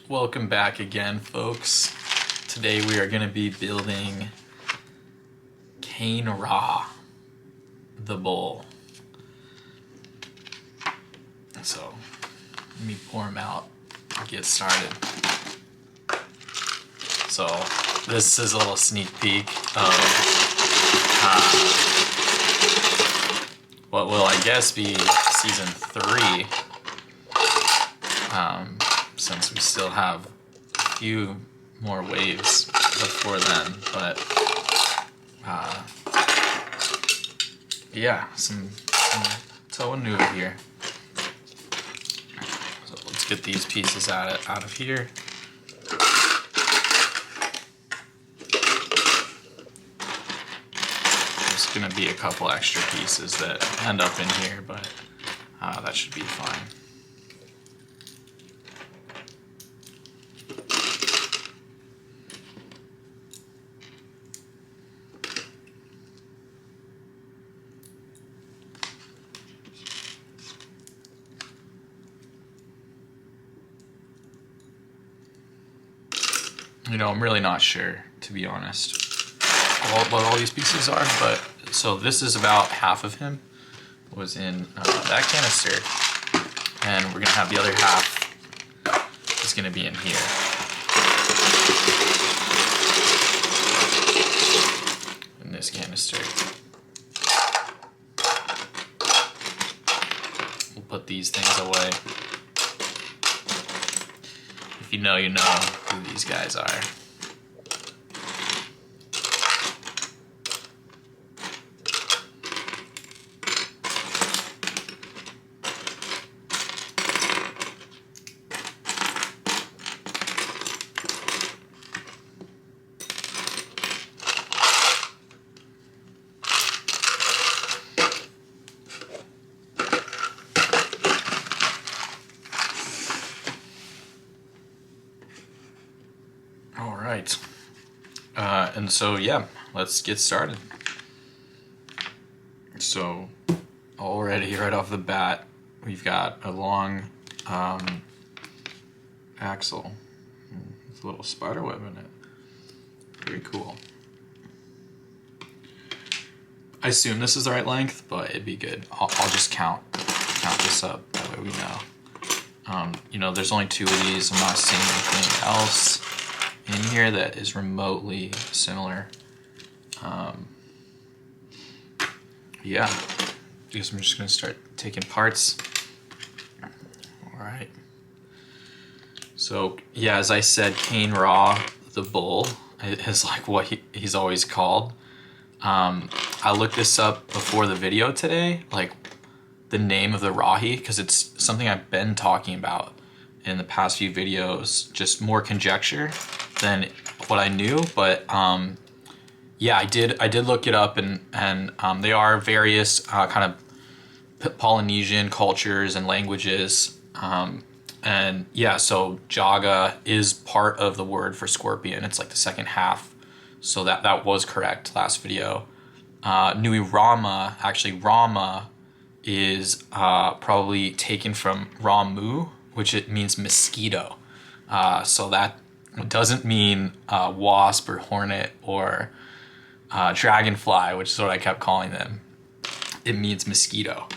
Welcome back again, folks. Today we are going to be building Kane-Ra, the bull. So, let me pour him out and get started. So, this is a little sneak peek of what will, I guess, be season 3. Since we still have a few more waves before then, but yeah, some toe and noodle here. So let's get these pieces out of here. There's gonna be a couple extra pieces that end up in here, but that should be fine. You know, I'm really not sure, to be honest, what all these pieces are, but so this is about half of him was in that canister, and we're gonna have the other half is gonna be in here. In this canister. We'll put these things away. If you know, you know who these guys are. All right, and so yeah, let's get started. So already right off the bat, we've got a long axle with a little spider web in it. Very cool. I assume this is the right length, but it'd be good. I'll just count this up, that way we know. You know, there's only 2 of these. I'm not seeing anything else in here that is remotely similar. Yeah, I guess I'm just gonna start taking parts. All right. So yeah, as I said, Kane-Ra, the bull, is like what he's always called. I looked this up before the video today, like the name of the Rahi, because it's something I've been talking about in the past few videos, just more conjecture than what I knew, but yeah, I did look it up, and they are various kind of Polynesian cultures and languages, and yeah, so Jaga is part of the word for scorpion. It's like the second half, so that was correct last video. Nui Rama, actually Rama is probably taken from Ramu, which it means mosquito. So that doesn't mean wasp or hornet or dragonfly, which is what I kept calling them. It means mosquito,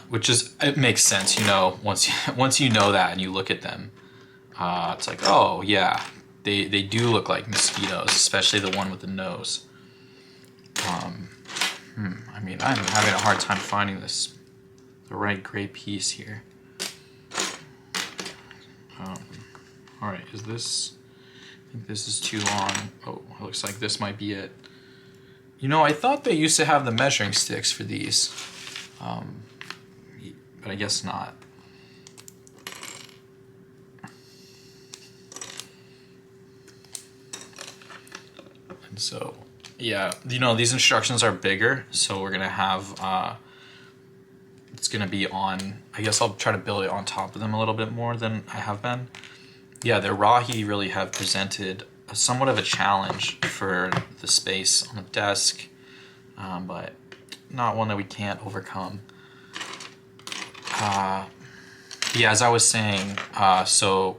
which is, it makes sense, you know, once you know that and you look at them, it's like, oh yeah, they do look like mosquitoes, especially the one with the nose. I mean, I'm having a hard time finding the right gray piece here. All right, is this? I think this is too long. Oh, it looks like this might be it. You know, I thought they used to have the measuring sticks for these, but I guess not. And so, yeah, you know, these instructions are bigger, so we're gonna have, it's gonna be on, I guess I'll try to build it on top of them a little bit more than I have been. Yeah, the Rahi really have presented somewhat of a challenge for the space on the desk, but not one that we can't overcome. yeah, as I was saying, so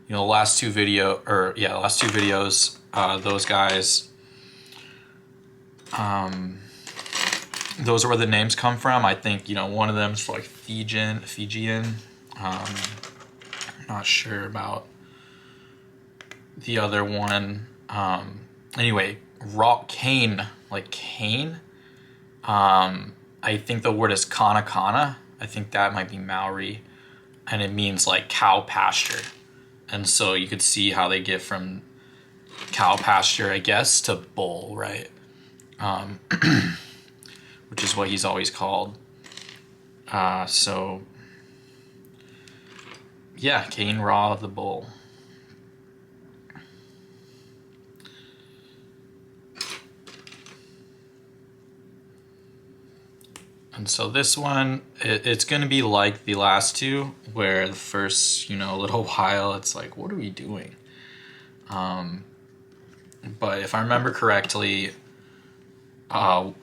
you know, the last two videos, those guys, those are where the names come from. I think, you know, one of them's like Fijian. Not sure about the other one. Anyway, Kane, like Kane. I think the word is kana kana. I think that might be Maori, and it means like cow pasture. And so you could see how they get from cow pasture, I guess, to bull, right? Which is what he's always called. So yeah, Kane-Ra the bull. And so this one, it's going to be like the last two, where the first, you know, little while, it's like, what are we doing? But if I remember correctly, what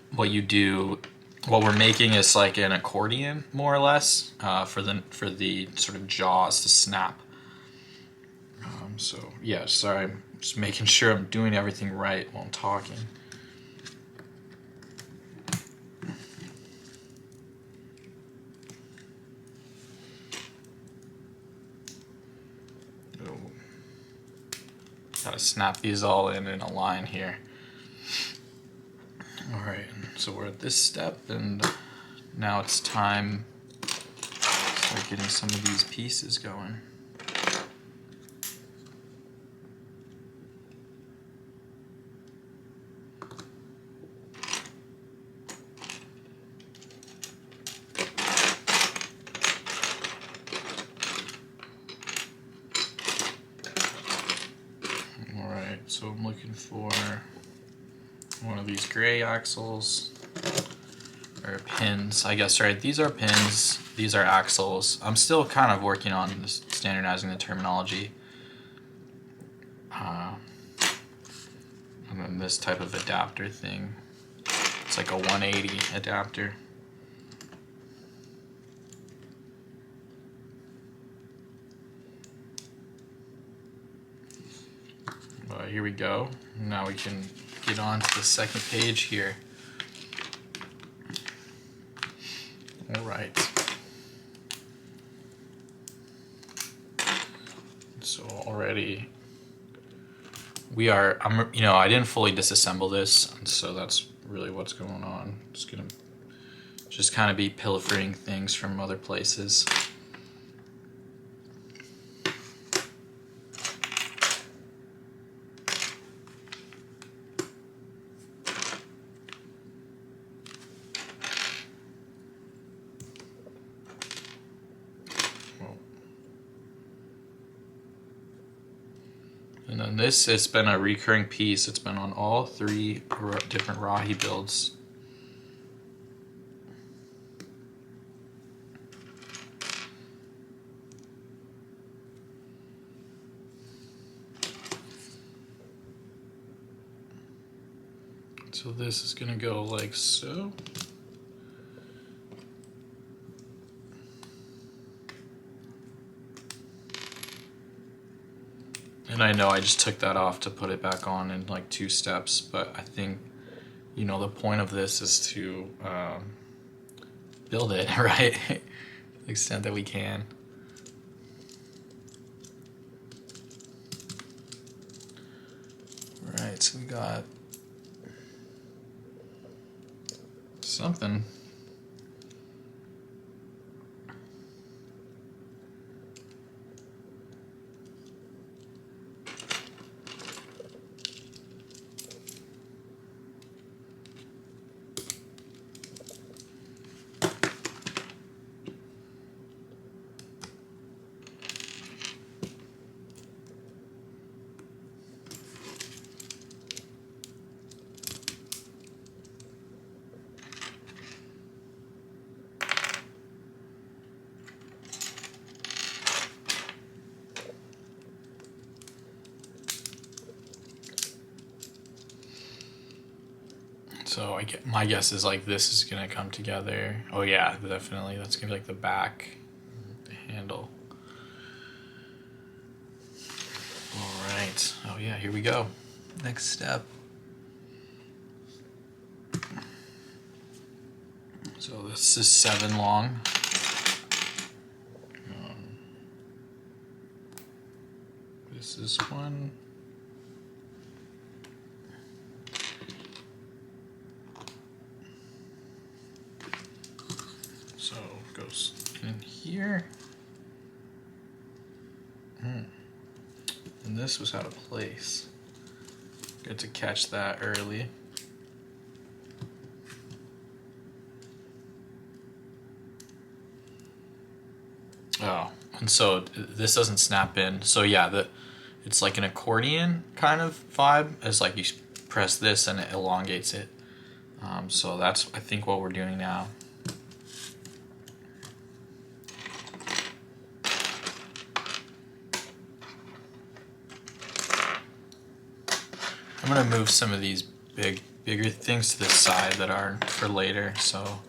we're making is like an accordion, more or less, for the sort of jaws to snap. So yeah, sorry, I'm just making sure I'm doing everything right while I'm talking. Gotta snap these all in a line here. All right, so we're at this step, and now it's time to start getting some of these pieces going. All right, so I'm looking for one of these gray axles, or pins, I guess, right? These are pins, these are axles. I'm still kind of working on standardizing the terminology. And then this type of adapter thing, it's like a 180 adapter. Here we go. Now we can get on to the second page here. All right. So already I didn't fully disassemble this, and so that's really what's going on. Just gonna kind of be pilfering things from other places. And then this, it's been a recurring piece. It's been on all three different Rahi builds. So this is gonna go like so. And I know I just took that off to put it back on in like 2 steps, but I think, you know, the point of this is to build it, right? To the extent that we can. All right, so we got something. So my guess is like this is gonna come together. Oh yeah, definitely. That's gonna be like the back, the handle. right. Oh yeah, here we go. Next step. So this is 7 long. This is 1. So it goes in here. And this was out of place. Good to catch that early. Oh, and so this doesn't snap in. So yeah, it's like an accordion kind of vibe. It's like you press this and it elongates it. So that's, I think, what we're doing now. I'm gonna move some of these bigger things to the side that are for later. So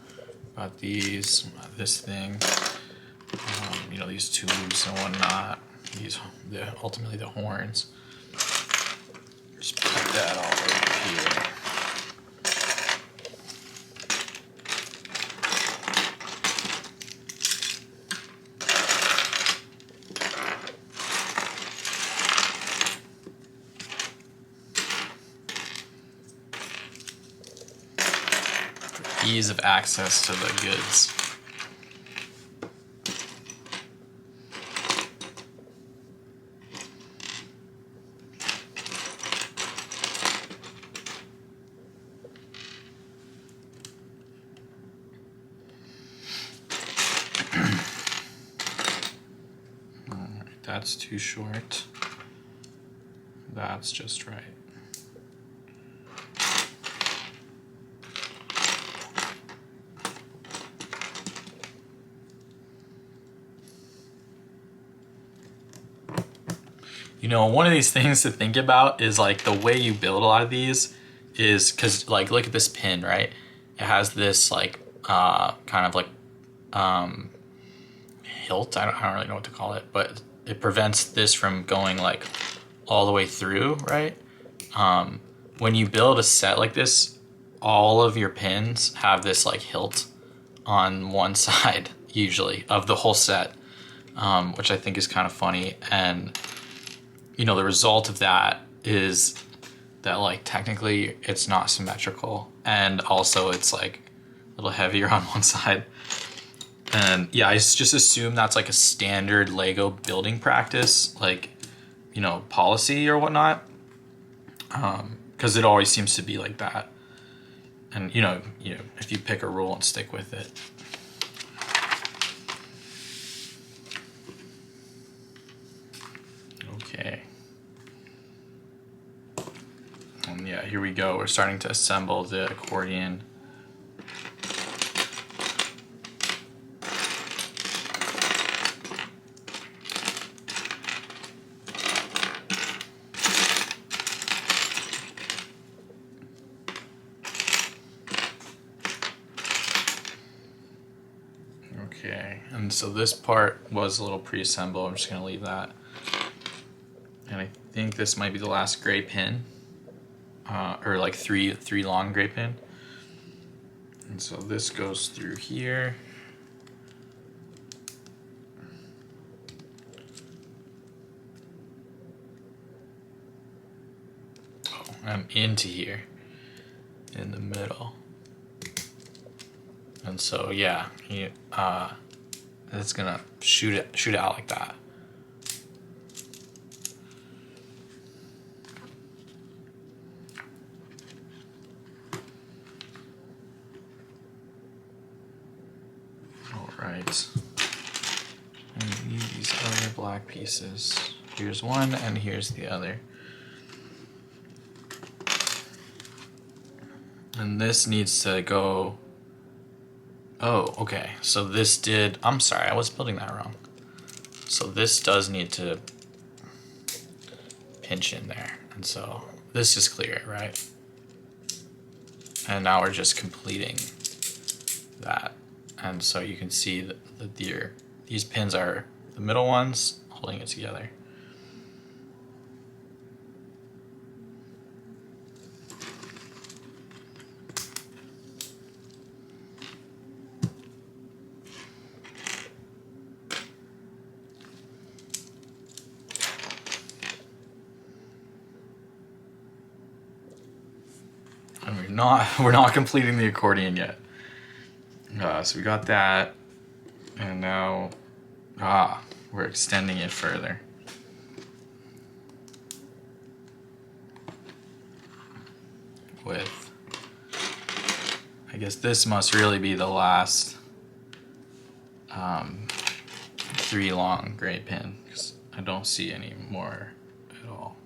got these, this thing, you know, these tubes and whatnot. Ultimately the horns. Just put that all over here. Ease of access to the goods. Alright, that's too short. That's just right. You know, one of these things to think about is like the way you build a lot of these is because, like, look at this pin, right? It has this like kind of like hilt. I don't really know what to call it, but it prevents this from going like all the way through, right? When you build a set like this, all of your pins have this like hilt on one side usually of the whole set, which I think is kind of funny. And you know, the result of that is that like technically it's not symmetrical, and also it's like a little heavier on one side. And yeah, I just assume that's like a standard Lego building practice, like, you know, policy or whatnot, because it always seems to be like that. And you know, if you pick a rule and stick with it. Okay. And yeah, here we go. We're starting to assemble the accordion. Okay, and so this part was a little pre-assembled. I'm just gonna leave that. And I think this might be the last gray pin, or like three long gray pin. And so this goes through here. Oh, and into here, in the middle. And so yeah, it's gonna shoot it out like that. All right. And we need these other black pieces. Here's one, and here's the other. And this needs to go. Oh, okay. So this did. I'm sorry, I was building that wrong. So this does need to pinch in there. And so this is clear, right? And now we're just completing that. And so you can see that these pins are the middle ones holding it together. we're not completing the accordion yet. So we got that, and now we're extending it further. With, I guess this must really be the last 3 long gray pin, because I don't see any more at all.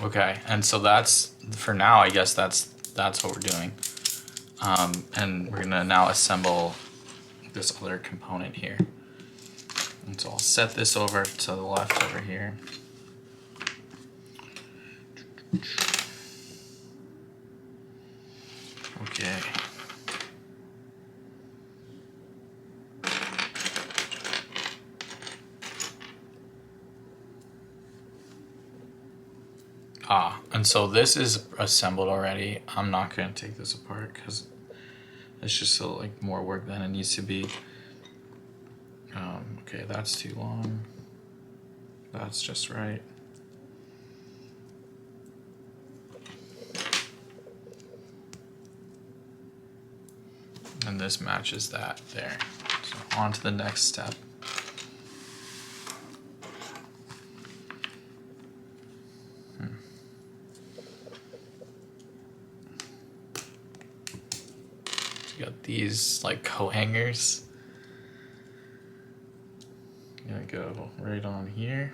Okay, and so that's, for now, I guess that's what we're doing. And we're gonna now assemble this other component here. And so I'll set this over to the left over here. Okay. And so this is assembled already. I'm not going to take this apart because it's just like more work than it needs to be. Okay, that's too long. That's just right. And this matches that there. So on to the next step. You got these like coat hangers. Gonna go right on here.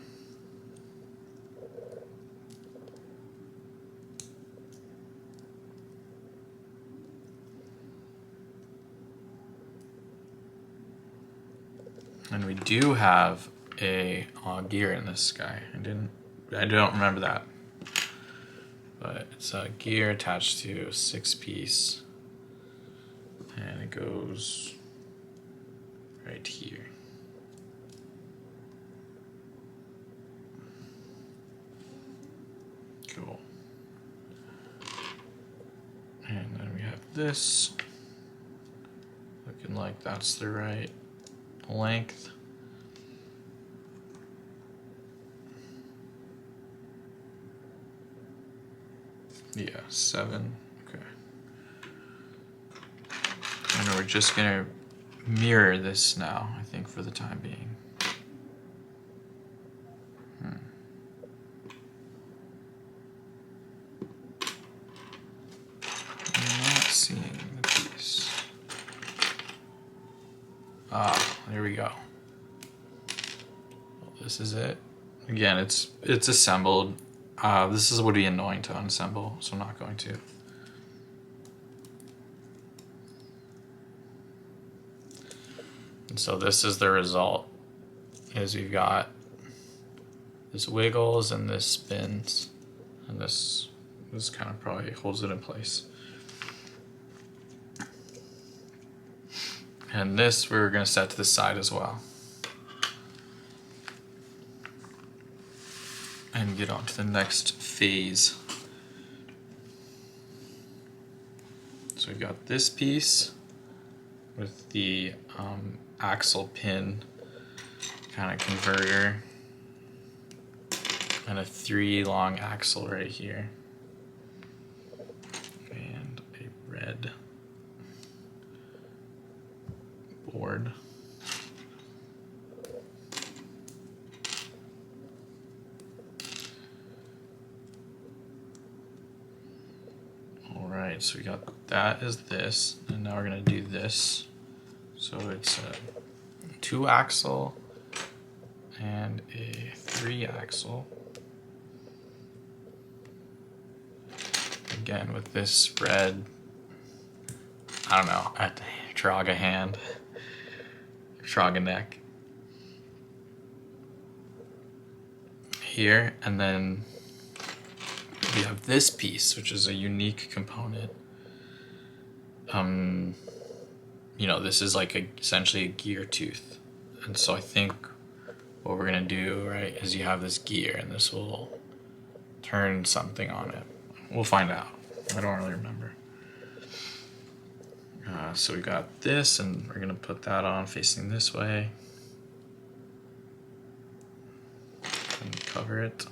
And we do have a gear in this guy. I don't remember that. But it's a gear attached to a 6-piece. And it goes right here. Cool. And then we have this. Looking like that's the right length. Yeah, 7. Okay. And we're just gonna mirror this now, I think, for the time being. I'm not seeing the piece. There we go. Well, this is it. Again, it's assembled. This would be annoying to unassemble, so I'm not going to. And so this is the result, is we've got this wiggles and this spins, and this kind of probably holds it in place. And this we're going to set to the side as well. And get on to the next phase. So we've got this piece with the axle pin kind of converter and a 3 long axle right here and a red board. Alright, so we got that as this, and now we're going to do this. So it's a 2 axle and a 3 axle. Again with this red, I don't know, Traga hand, Traga neck here, and then we have this piece, which is a unique component. you know, this is like essentially a gear tooth. And so I think what we're gonna do, right, is you have this gear and this will turn something on it. We'll find out. I don't really remember. So we got this, and we're gonna put that on facing this way and cover it.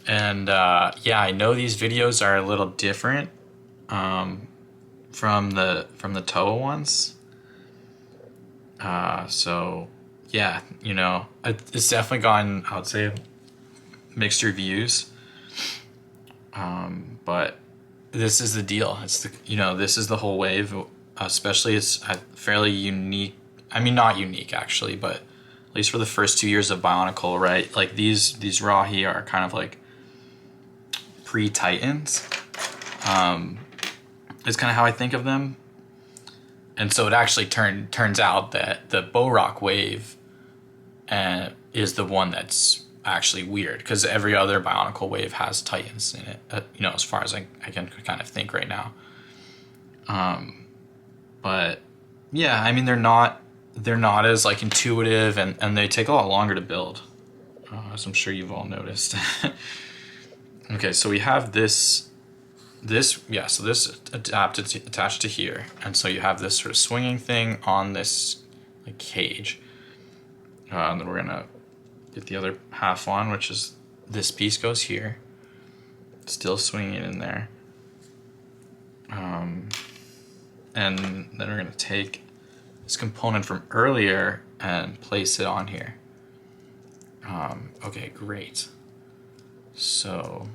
And yeah, I know these videos are a little different from the Toa ones. So yeah, you know, it's definitely gotten, I would say, mixed reviews. But this is the deal. It's the, you know, this is the whole wave. Especially, it's fairly unique. I mean, not unique actually, but at least for the first 2 years of Bionicle, right? Like these Rahi are kind of like pre-Titans. Is kind of how I think of them. And so it actually turns out that the Bohrok wave is the one that's actually weird, because every other Bionicle wave has Titans in it, you know, as far as I can kind of think right now. But yeah, I mean, they're not as like intuitive, and they take a lot longer to build, as I'm sure you've all noticed. Okay, so we have this yeah, so this attached to here, and so you have this sort of swinging thing on this like cage, and then we're gonna get the other half on, which is this piece goes here, still swinging in there, and then we're gonna take this component from earlier and place it on here. Okay, great. So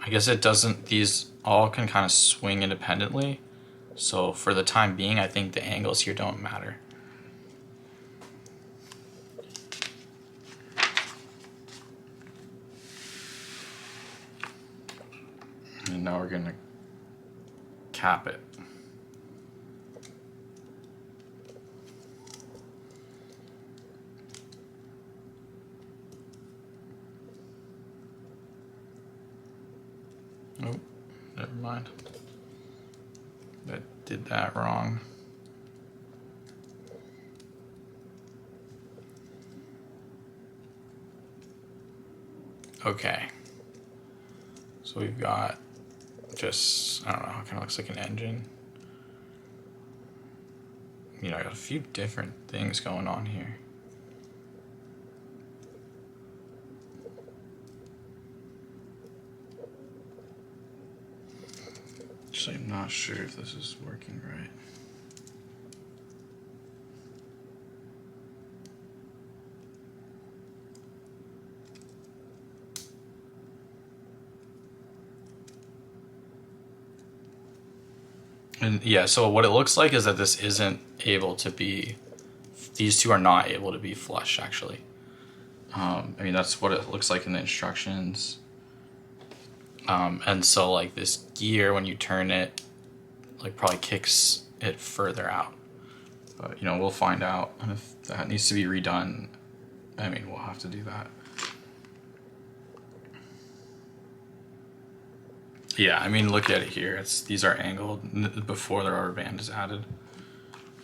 I guess it doesn't, these all can kind of swing independently. So for the time being, I think the angles here don't matter. And now we're gonna cap it. Oh, never mind. I did that wrong. Okay. So we've got just, I don't know, it kind of looks like an engine. You know, I got a few different things going on here. Actually, I'm not sure if this is working right. And yeah, so what it looks like is that this isn't able to be, these two are not able to be flush, actually. I mean, that's what it looks like in the instructions. And so like this gear, when you turn it, like probably kicks it further out. But, you know, we'll find out. And if that needs to be redone, I mean, we'll have to do that. Yeah, I mean, look at it here. These are angled before the rubber band is added.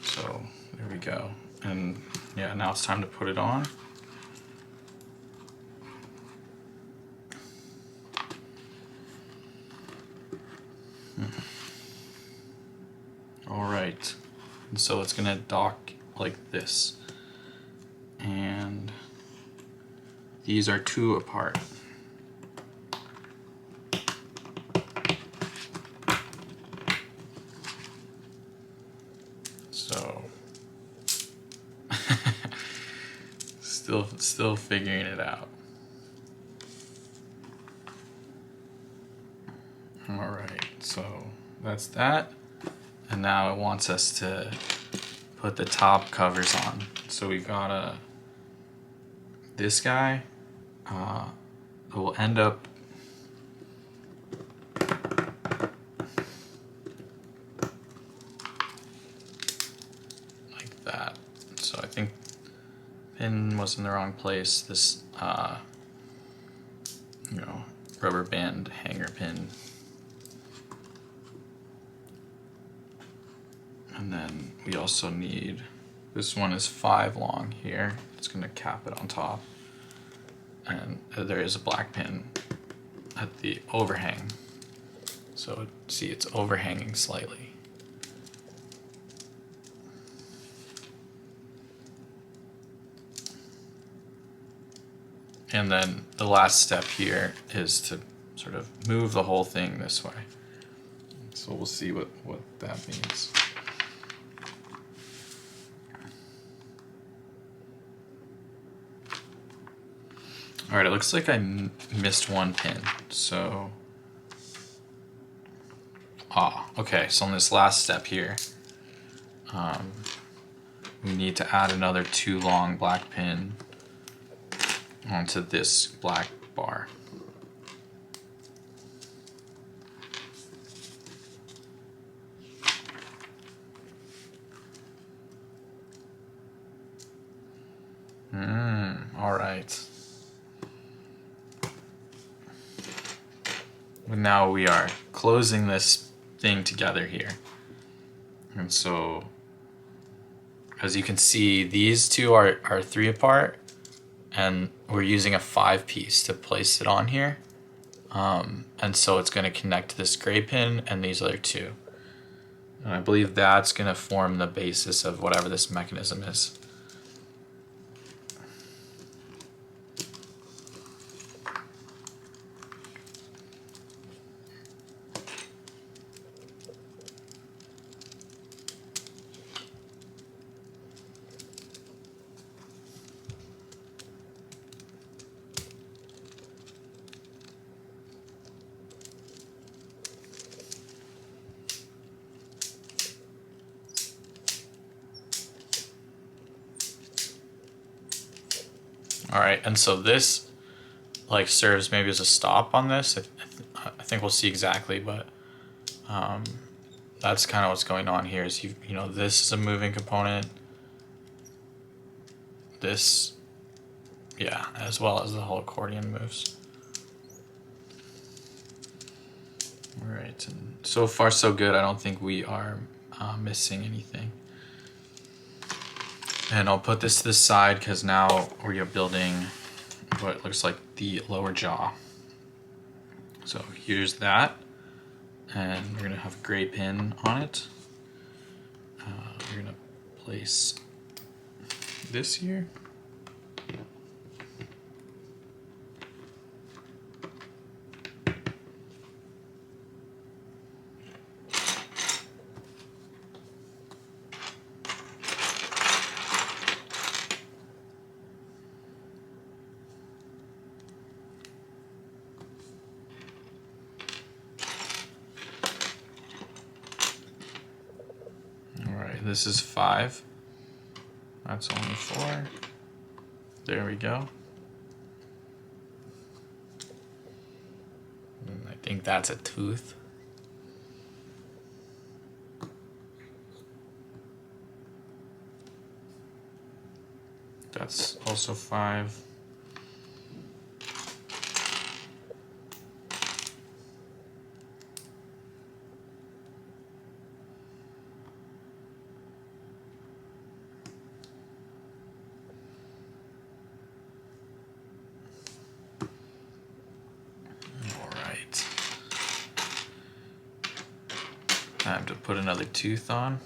So there we go. And yeah, now it's time to put it on. All right, and so it's gonna dock like this. And these are 2 apart. So still figuring it out. All right, so that's that. And now it wants us to put the top covers on. So we've got to this guy will end up like that. So I think pin was in the wrong place. This you know, rubber band hanger pin. And then we also need, this one is 5 long here. It's gonna cap it on top. And there is a black pin at the overhang. So see, it's overhanging slightly. And then the last step here is to sort of move the whole thing this way. So we'll see what that means. All right, it looks like I missed one pin. So, okay, so on this last step here, we need to add another 2 long black pin onto this black bar. All right. Now we are closing this thing together here. And so, as you can see, these two are 3 apart, and we're using a 5 piece to place it on here. And so it's going to connect to this gray pin and these other 2. And I believe that's going to form the basis of whatever this mechanism is. All right, and so this like serves maybe as a stop on this. I think we'll see exactly, but that's kind of what's going on here. Is you know, this is a moving component. This, yeah, as well as the whole accordion moves. All right, and so far so good. I don't think we are missing anything. And I'll put this to the side because now we are building what looks like the lower jaw. So here's that, and we're gonna have a gray pin on it. We're gonna place this here. This is 5. That's only 4. There we go. And I think that's a tooth. That's also 5. Time to put another tooth on.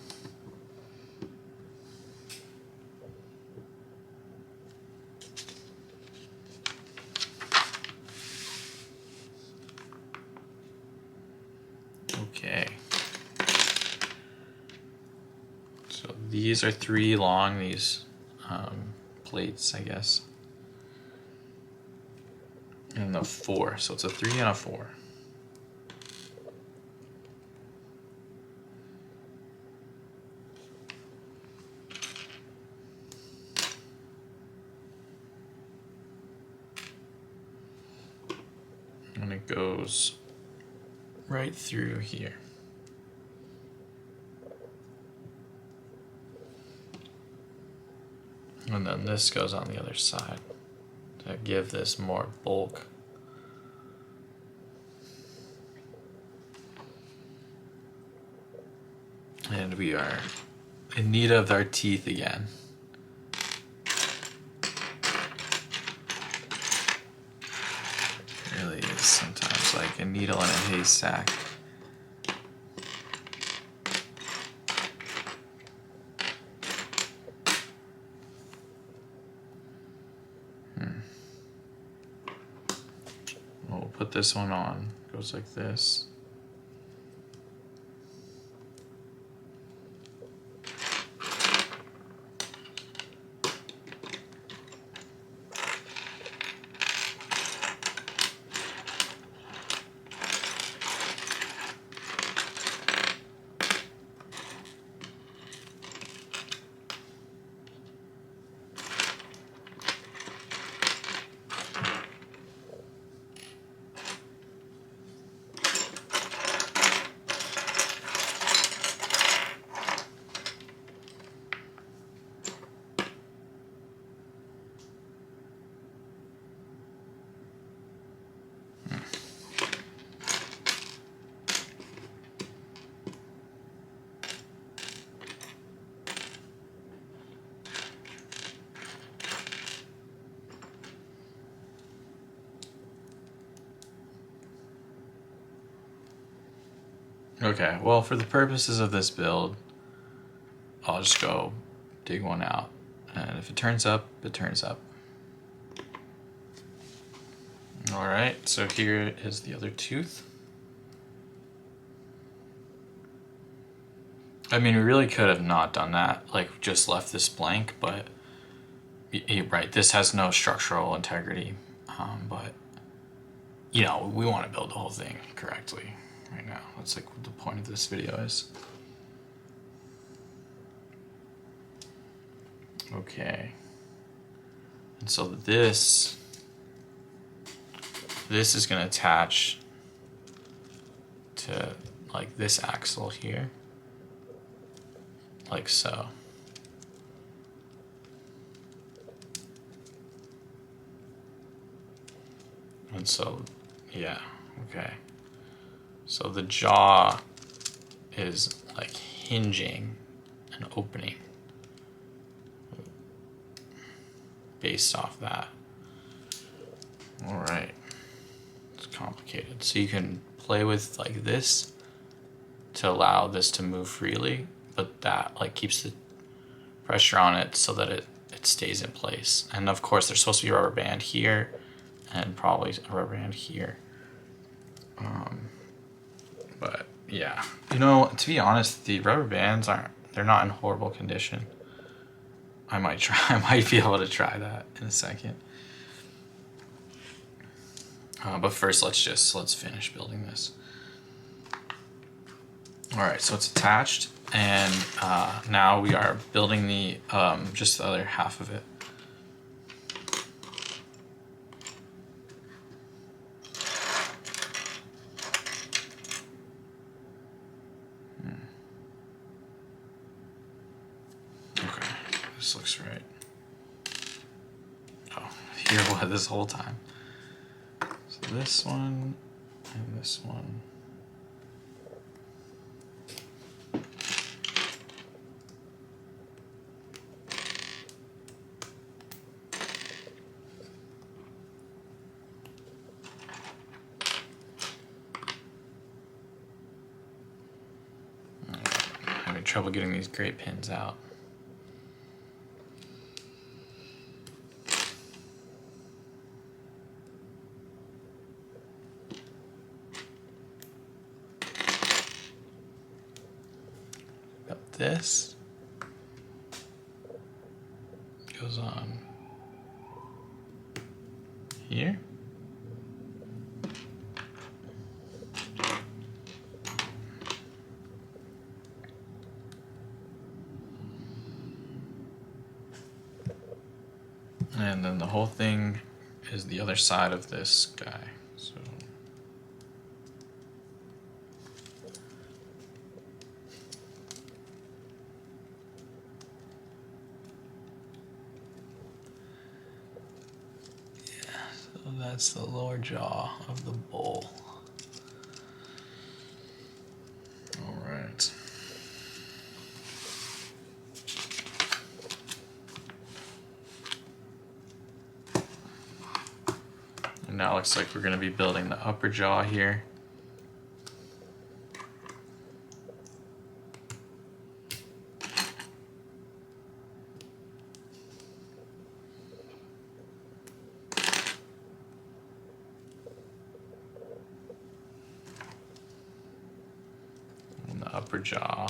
Okay. So these are 3 long, these plates, I guess. And the 4, so it's a 3 and a 4. goes right through here. And then this goes on the other side to give this more bulk. And we are in need of our teeth again. It really is sometimes like a needle in a haystack. We'll put this one on. Goes like this. Okay, well, for the purposes of this build, I'll just go dig one out. And if it turns up, it turns up. Alright, so here is the other tooth. I mean, we really could have not done that, like just left this blank, but right, this has no structural integrity, but you know, we want to build the whole thing correctly right now. That's like what the point of this video is. Okay. And so this is going to attach to like this axle here, like so. And so, yeah, okay. So the jaw is like hinging and opening based off that. All right, it's complicated. So you can play with like this to allow this to move freely, but that like keeps the pressure on it so that it stays in place. And of course there's supposed to be a rubber band here and probably a rubber band here. But yeah, you know, to be honest, the rubber bands they're not in horrible condition. I might be able to try that in a second. But first let's finish building this. All right, so it's attached, and now we are building the just the other half of it. Okay, this looks right. Oh, here it was this whole time. So this one and this one. Having trouble getting these great pins out. Got this. Goes on here. And then the whole thing is the other side of this guy. So That's the lower jaw of the bull. All right. And now it looks like we're going to be building the upper jaw here. And the upper jaw.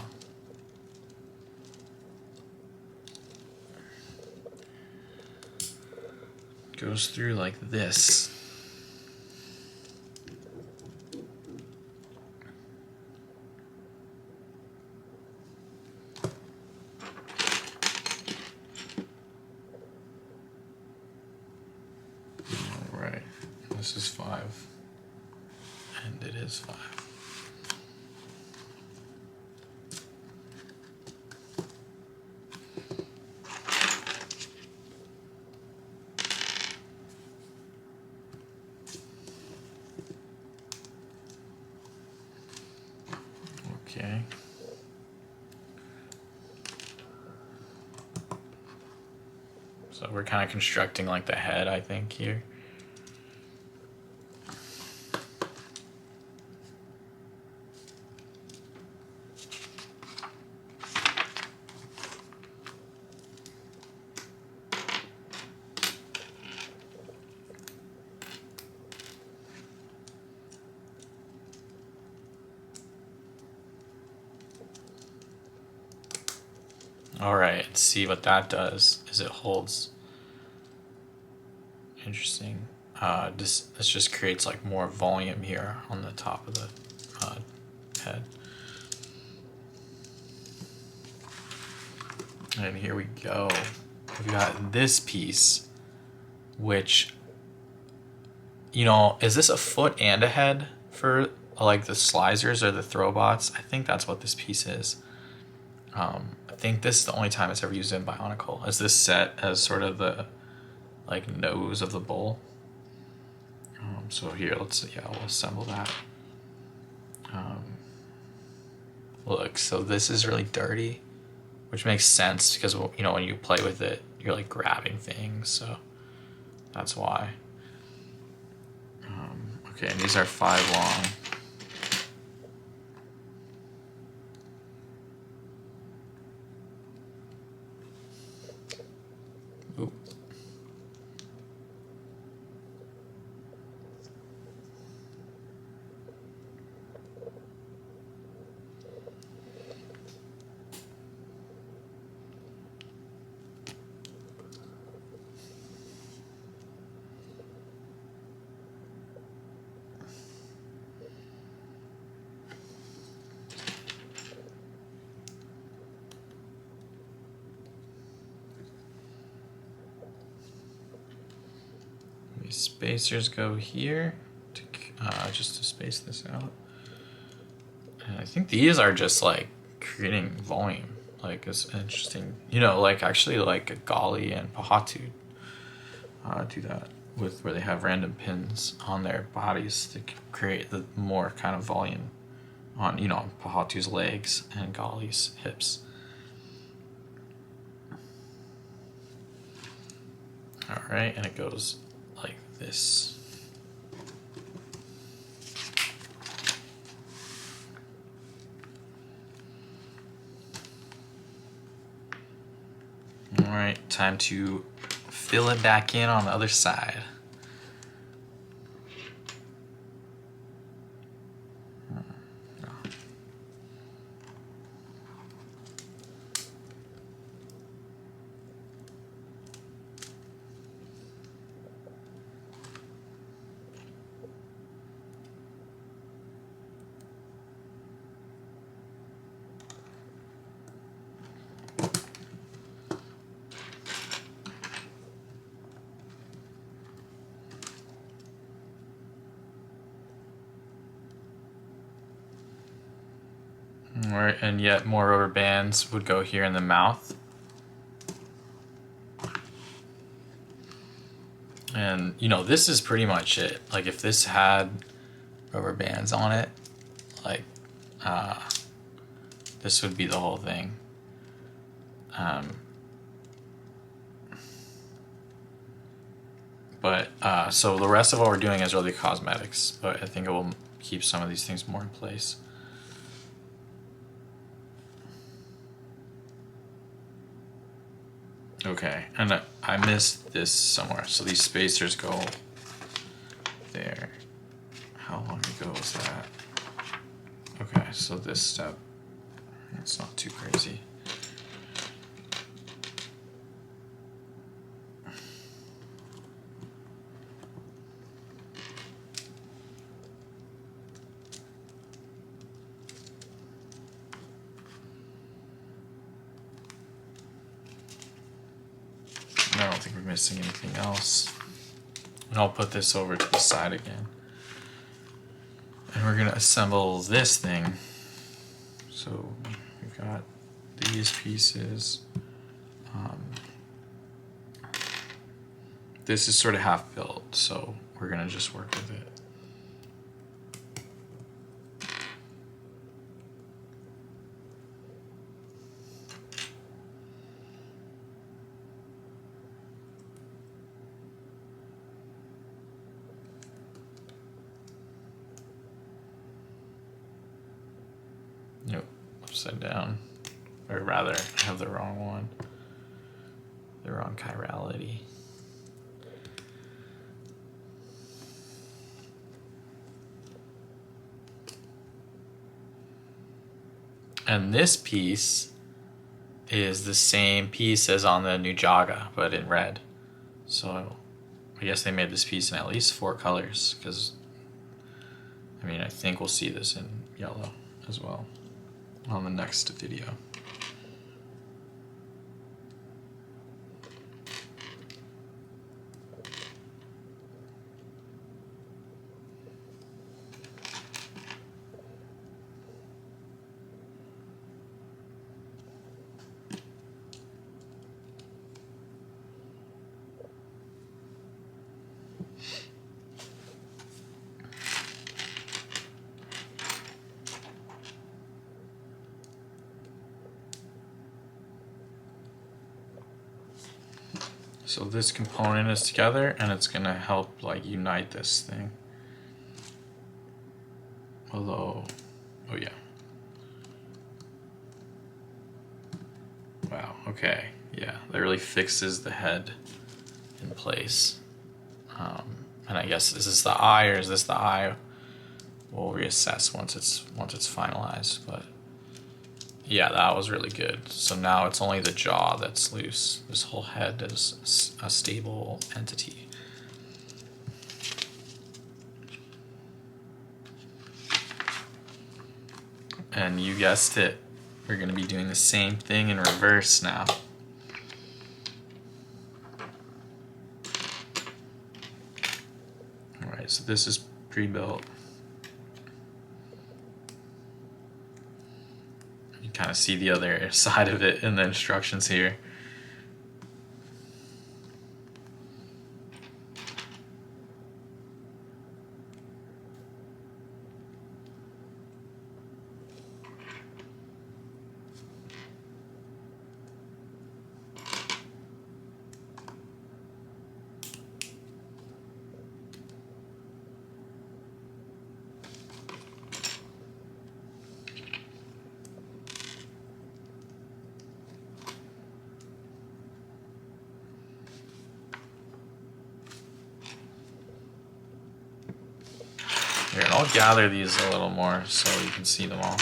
Goes through like this. All right, this is 5, and it is 5. Okay. So we're kind of constructing like the head, I think, here. All right, let's see what that does. Is it holds. Interesting. This just creates like more volume here on the top of the head. And here we go. We've got this piece, which, you know, is this a foot and a head for like the slicers or the throwbots? I think that's what this piece is. I think this is the only time it's ever used in Bionicle. Is this set as sort of the like nose of the bull? So here, we'll assemble that. Look, so this is really dirty, which makes sense because, you know, when you play with it, you're like grabbing things, so that's why. Okay, and these are 5 long. Oop. These spacers go here to, just to space this out. And I think these are just like creating volume. Like, it's interesting, you know, like actually like Gali and Pahatu do that with where they have random pins on their bodies to create the more kind of volume on, you know, Pahatu's legs and Gali's hips. All right, and it goes like this. All right, time to fill it back in on the other side. All right, and yet more rubber bands would go here in the mouth. And, you know, this is pretty much it. Like, if this had rubber bands on it, like, this would be the whole thing. So the rest of what we're doing is really cosmetics, but I think it will keep some of these things more in place. Okay, and I missed this somewhere. So these spacers go there. How long ago was that? Okay, so this step, it's not too crazy. I don't think we're missing anything else. And I'll put this over to the side again. And we're gonna assemble this thing. So we've got these pieces. This is sort of half built, so we're gonna just work with it. Nope, upside down. Or rather, I have the wrong one. The wrong chirality. And this piece is the same piece as on the Nujaga, but in red. So I guess they made this piece in at least 4 colors, because I mean, I think we'll see this in yellow as well on the next video. So this component is together, and it's gonna help like unite this thing. Although, oh yeah. Wow, okay, yeah, that really fixes the head in place. And I guess is this the eye, or is this the eye? We'll reassess once it's finalized, but yeah, that was really good. So now it's only the jaw that's loose. This whole head is a stable entity. And you guessed it, we're gonna be doing the same thing in reverse now. All right, so this is pre-built. Kind of see the other side of it in the instructions here. Here, and I'll gather these a little more so you can see them all.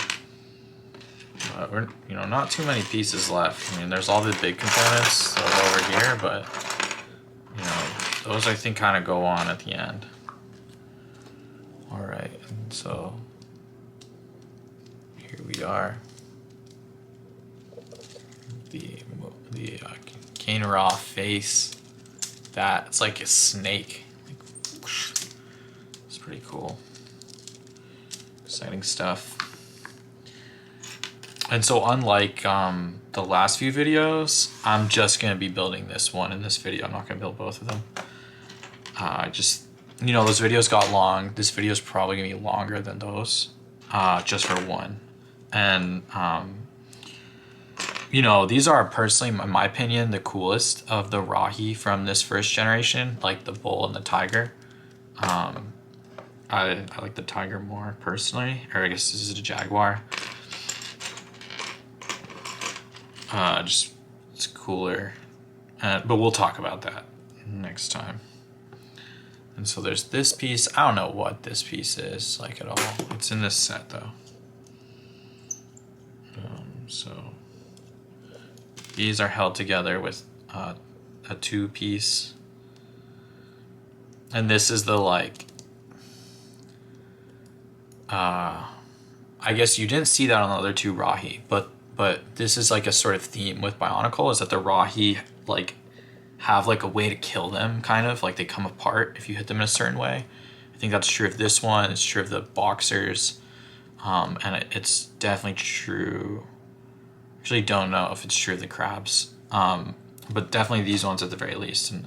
But we're, not too many pieces left. I mean, there's all the big components that are over here, but those I think kind of go on at the end. All right, and so here we are. The Kane-Ra face. It's like a snake. It's pretty cool. Exciting stuff. And so unlike the last few videos, I'm just going to be building this one in this video. I'm not going to build both of them. Just, you know, those videos got long. This video is probably gonna be longer than those, just for one. And you know, these are personally, in my opinion, the coolest of the Rahi from this first generation, like the bull and the tiger. I like the tiger more personally, or I guess this is a jaguar. Just it's cooler, but we'll talk about that next time. And so there's this piece. I don't know what this piece is like at all. It's in this set though. So these are held together with a 2-piece, and this is the like. I guess you didn't see that on the other 2 Rahi, but this is like a sort of theme with Bionicle, is that the Rahi like have like a way to kill them, kind of like they come apart if you hit them in a certain way. I think that's true of this one. It's true of the boxers, and it's definitely true. Actually, don't know if it's true of the crabs, but definitely these ones at the very least. And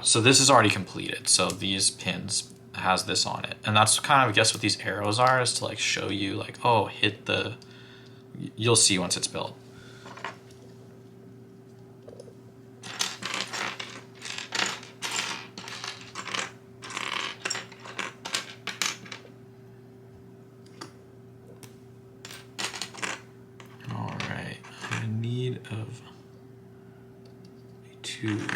so this is already completed. So these pins has this on it, and that's kind of, I guess, what these arrows are, is to like show you like, oh, hit the. You'll see once it's built. All right, I'm in need of a tube.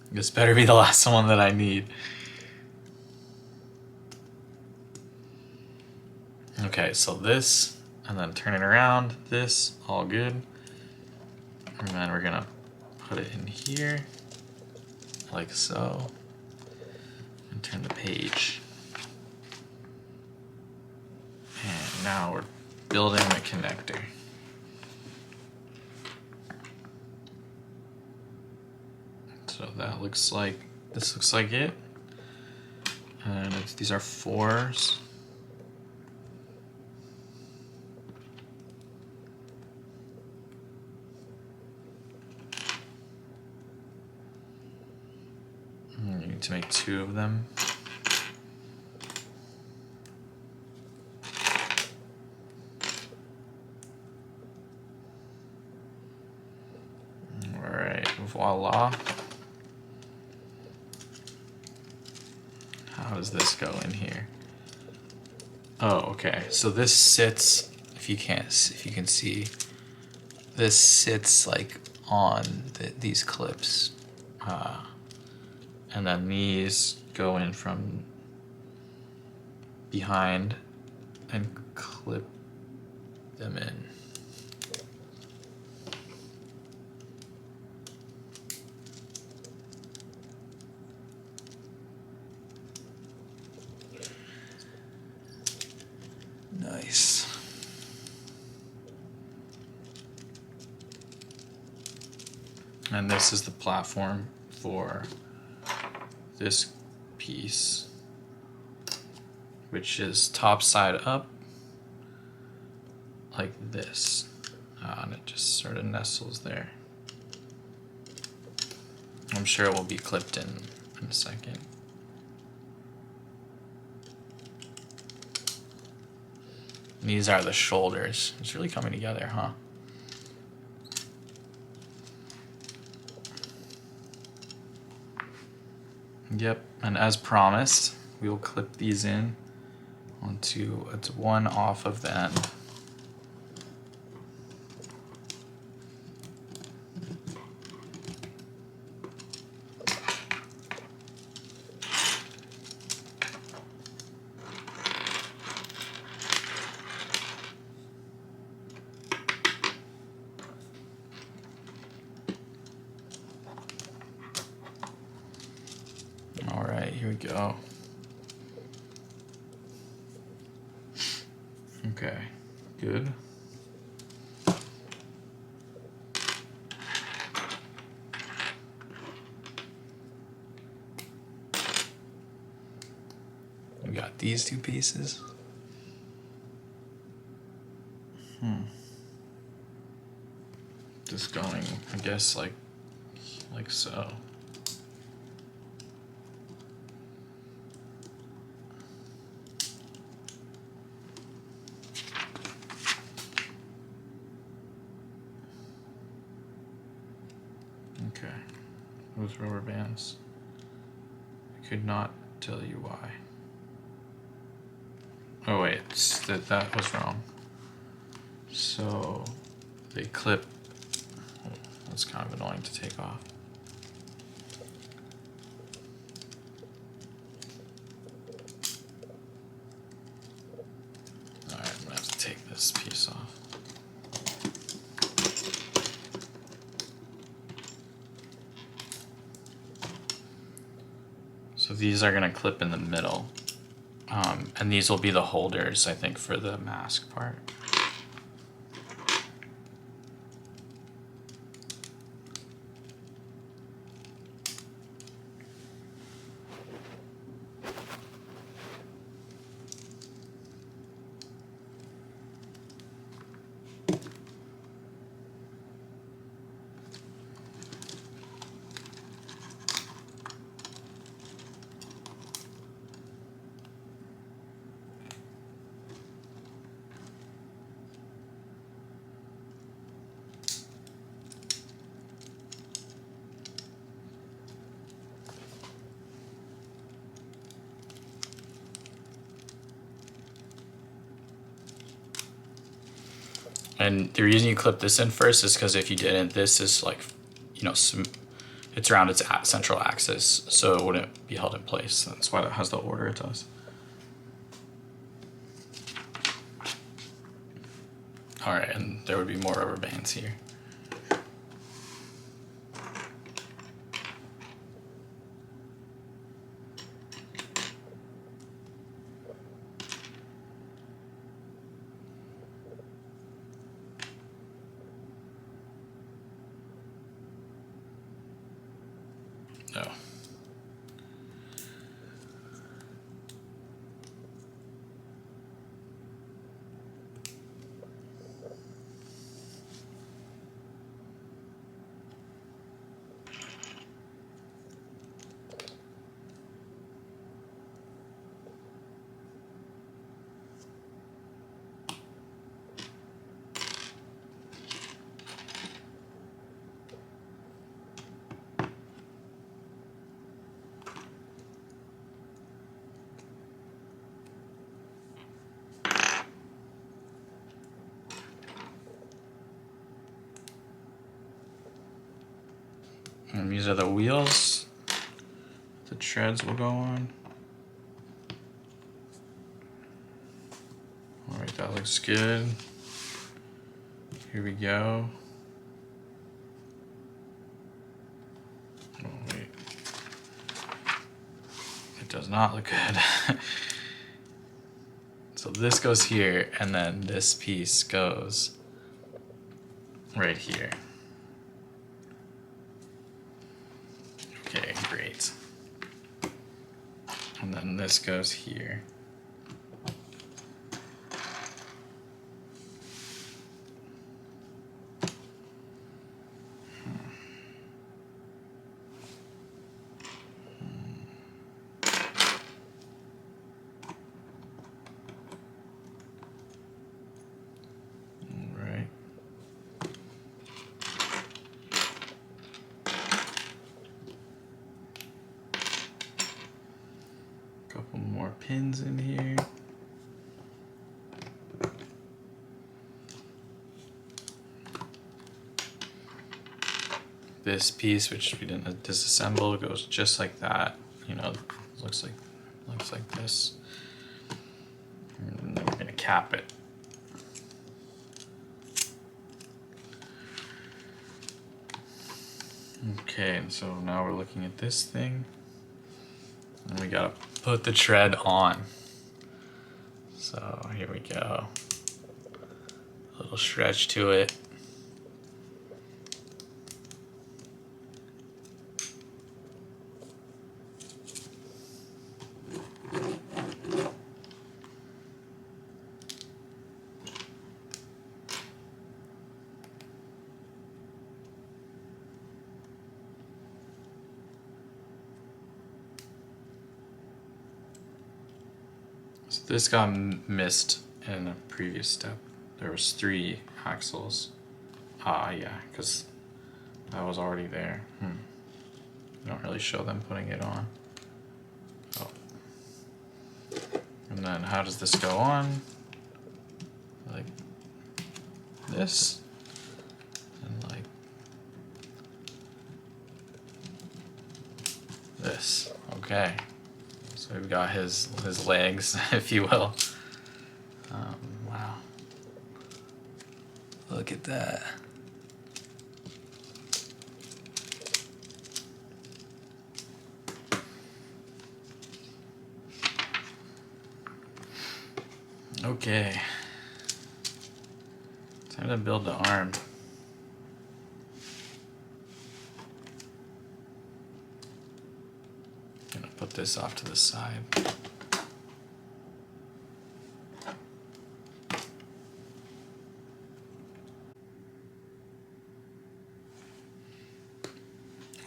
This better be the last one that I need. Okay, so this, and then turn it around, this, all good. And then we're gonna put it in here, like so, and turn the page. And now we're building the connector. So that looks like, this looks like it. And these are 4s. And you need to make 2 of them. All right, voila. How does this go in here? Oh, okay. So this sits, if you can see, this sits like on these clips, and then these go in from behind and clip them in. Nice. And this is the platform for this piece, which is top side up, like this. And it just sort of nestles there. I'm sure it will be clipped in a second. And these are the shoulders. It's really coming together, huh? Yep, and as promised, we will clip these in onto one off of the end. All right, here we go. Okay, good. got these two pieces. Just going, I guess, like so. Okay, those rubber bands. I could not tell you why. Oh wait, that was wrong. So they clip. That's kind of annoying to take off. All right, I'm gonna have to take this piece off. So these are gonna clip in the middle. And these will be the holders, I think, for the mask part. And the reason you clip this in first is because if you didn't, this is like, you know, it's around its central axis, so it wouldn't be held in place. That's why it has the order it does. All right, and there would be more rubber bands here. No. And these are the wheels the treads will go on. All right, that looks good. Here we go. Oh, wait. It does not look good. So this goes here, and then this piece goes right here. Okay, great. And then this goes here. Couple more pins in here. This piece, which we didn't disassemble, goes just like that. You know, looks like this. And then we're gonna cap it. Okay, and so now we're looking at this thing. And we gotta put the tread on. So here we go. A little stretch to it. This got missed in a previous step. There was 3 axles. Yeah, because that was already there. They don't really show them putting it on. Oh. And then how does this go on? Like this. And like this. Okay. So we've got his legs, if you will. Wow. Look at that. Okay. Time to build the arm. I'm gonna put this off to the side.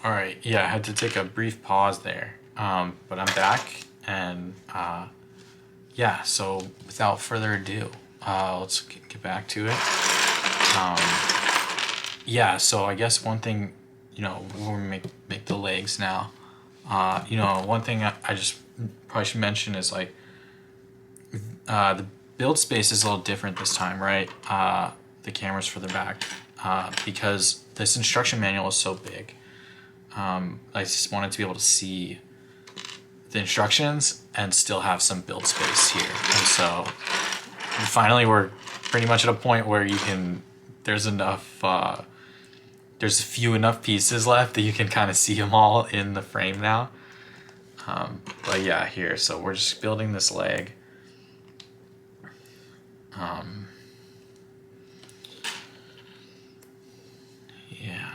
All right, yeah, I had to take a brief pause there, but I'm back, and yeah, so without further ado, let's get back to it. Yeah, so I guess one thing, you know, when we make the legs now, you know, one thing I just probably should mention is like the build space is a little different this time, right? The camera's further back because this instruction manual is so big. I just wanted to be able to see the instructions and still have some build space here. And so finally we're pretty much at a point where you can, there's enough, there's a few enough pieces left that you can kind of see them all in the frame now. But yeah, here, so we're just building this leg. Yeah.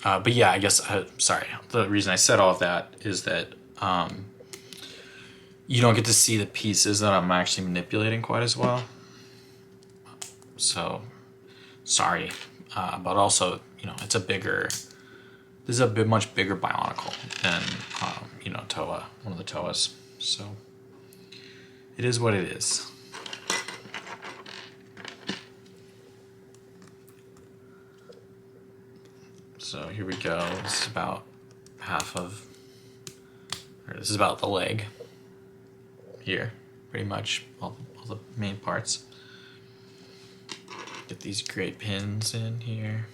But yeah, I guess, sorry, the reason I said all of that is that you don't get to see the pieces that I'm actually manipulating quite as well. So, sorry. But also, you know, it's a bigger, this is a much bigger Bionicle than, you know, Toa, one of the Toas. So, it is what it is. So here we go. This is about this is about the leg here, pretty much all the main parts. Get these great pins in here.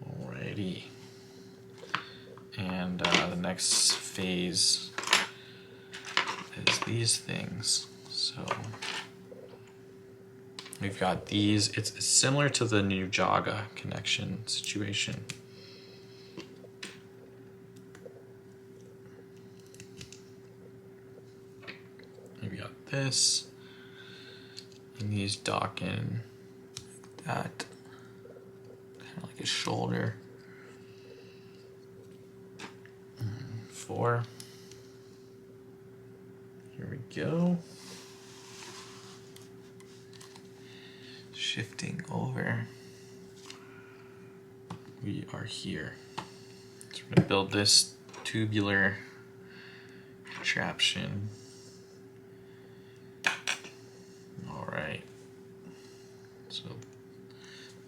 Alrighty. And the next phase is these things. So we've got these. It's similar to the new Jaga connection situation. We've got this, and these dock in like that, kind of like his shoulder. 4. Here we go. Shifting over. We are here. So we're gonna build this tubular contraption. All right. So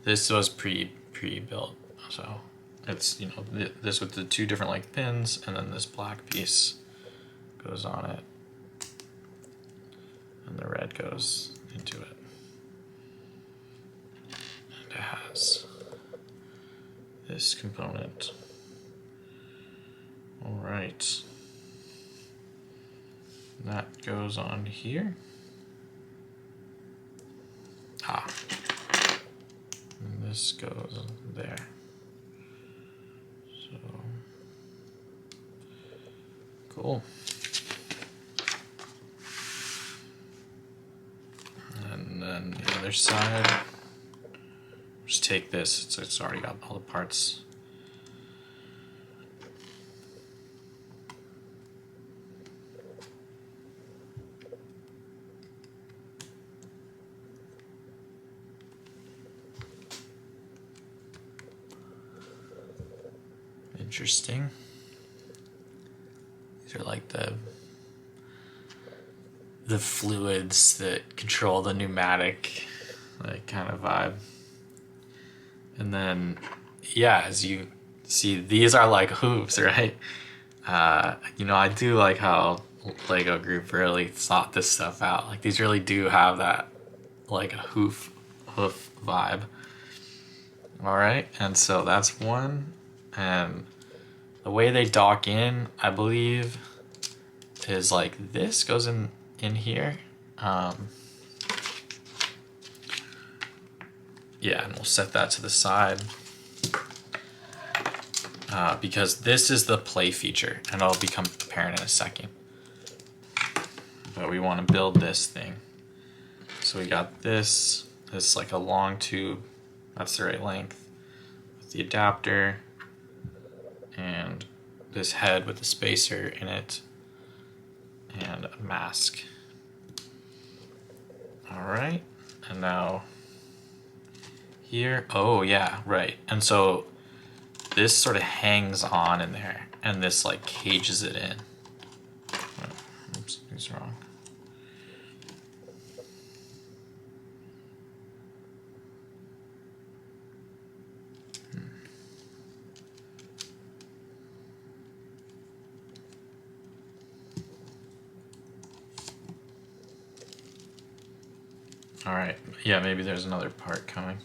this was pre-built. So it's, you know, this with the 2 different like pins, and then this black piece goes on it, and the red goes into it. And it has this component. All right. That goes on here. And this goes there. So, cool. And then the other side, just take this, it's already got all the parts. Interesting. These are like the fluids that control the pneumatic like kind of vibe. And then yeah, as you see, these are like hooves, right? You know, I do like how Lego Group really thought this stuff out. Like these really do have that like a hoof vibe. All right, and so that's one. And the way they dock in, I believe, is like this goes in here. Yeah, and we'll set that to the side. Because this is the play feature, and it'll become apparent in a second. But we want to build this thing. So we got this like a long tube, that's the right length, with the adapter, and this head with the spacer in it, and a mask. All right, and now here, oh yeah, right. And so this sort of hangs on in there, and this like cages it in. Oh, oops, he's wrong. All right, yeah, maybe there's another part coming.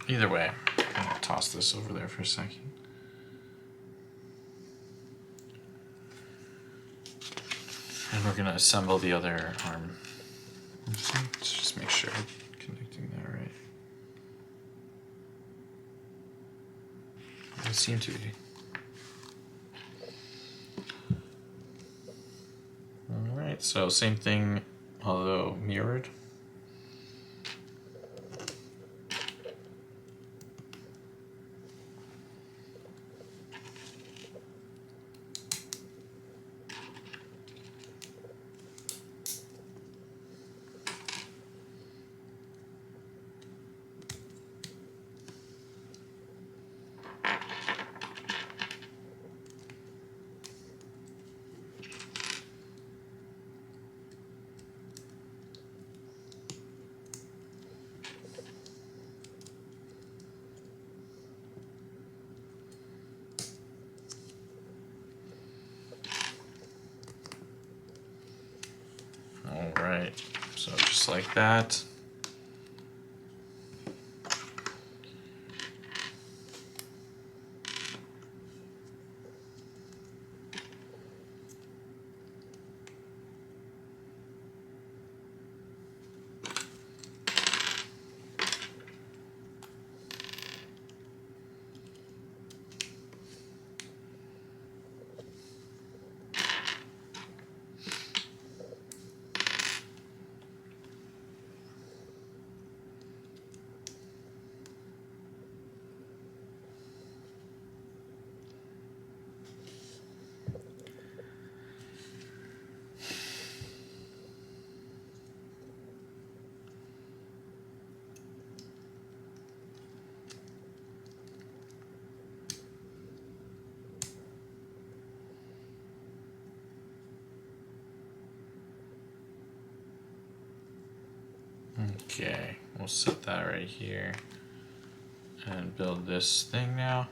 Either way, I'm gonna toss this over there for a second. And we're gonna assemble the other arm. Let's just make sure I'm connecting that right. It seemed to be. All right, so same thing, although mirrored. All right, so just like that. Okay, we'll set that right here and build this thing now.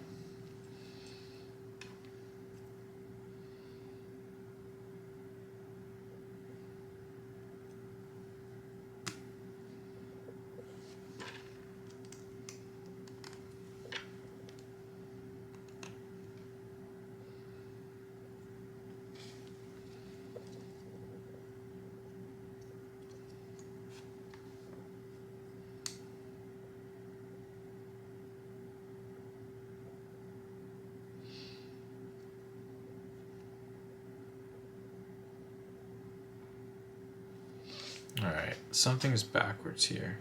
All right, something's backwards here.